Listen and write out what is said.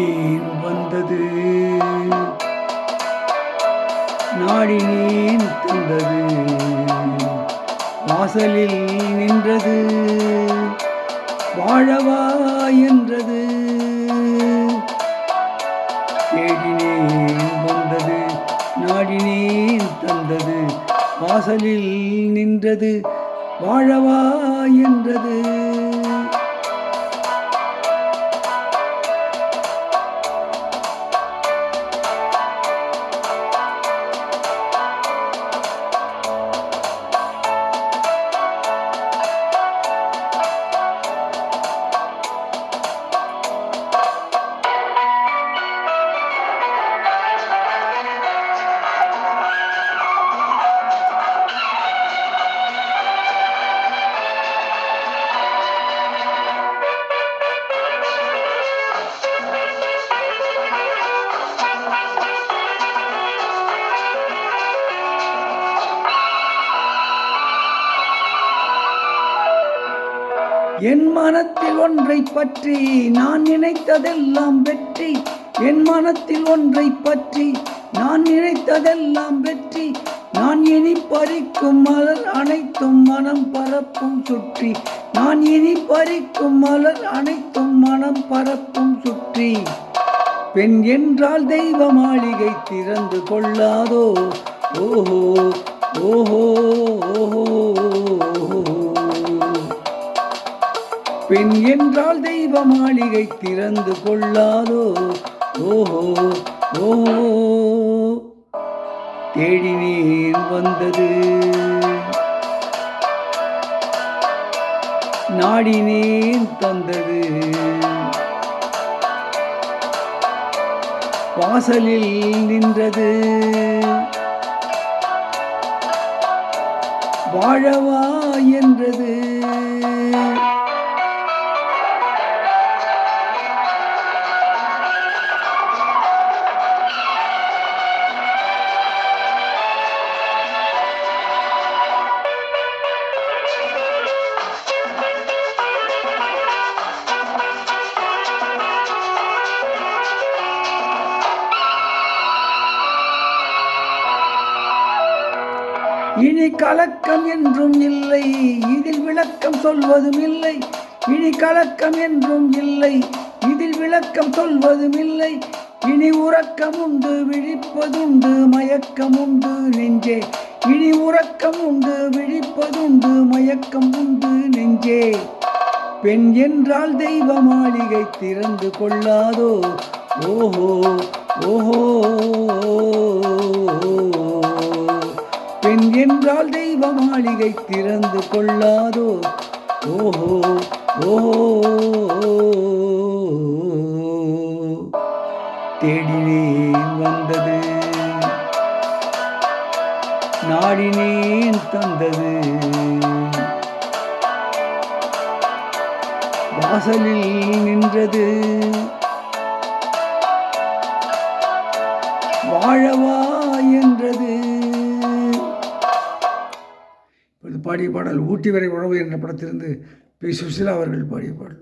தேடினேன் வந்தது, நாடினேன் தந்தது, வாசலில் நின்றது, வாழவா என்றது. தேடினேன் வந்தது, நாடினேன் தந்தது, வாசலில் நின்றது, வாழவா என்றது. என் மனத்தில் ஒன்றை பற்றி நான் நினைத்ததெல்லாம் வெற்றி. என் மனத்தில் ஒன்றை பற்றி நான் நினைத்ததெல்லாம் வெற்றி. நான் இனி பறிக்கும் மலர் அனைத்தும் மனம் பரப்பும் சுற்றி. நான் இனி பறிக்கும் மலர் அனைத்தும் மனம் பரப்பும் சுற்றி. பெண் என்றால் தெய்வ மாளிகை திறந்து கொள்ளாதோ. ஓஹோ ஓஹோ ஓஹோ. பெண் என்றால் தெய்வ மாளிகை திறந்து கொள்ளாதோ. ஓஹோ ஓஹோ. தேடினேன் வந்தது, நாடினேன் தந்தது, வாசலில் நின்றது, வாழவா என்றது. இனி கலக்கம் என்றும் இல்லை, இதில் விளக்கம் சொல்வதும் இல்லை. இனி கலக்கம் என்றும் இல்லை, இதில் விளக்கம் சொல்வதும் இல்லை. இனி உறக்கம் உண்டு, விழிப்பதுண்டு, மயக்கம் உண்டு நெஞ்சே. இனி உறக்கம் உண்டு, விழிப்பதுண்டு, மயக்கம் உண்டு நெஞ்சே. பெண் என்றால் தெய்வ மாளிகை திறந்து கொள்ளாதோ. ஓஹோ ஓஹோ. பெண் என்றால் தெய்வ மாளிகை திறந்து கொள்ளாதோ. ஓஹோ ஓஹோ. தேடினேன் வந்தது, நாடினேன் தந்தது, வாசலில் நின்றது, வாழவா என்றது. பாடிய பாடல் ஊட்டி வரை உழவு என்ற படத்திலிருந்து பி. சுசிலா அவர்கள் பாடிய பாடல்.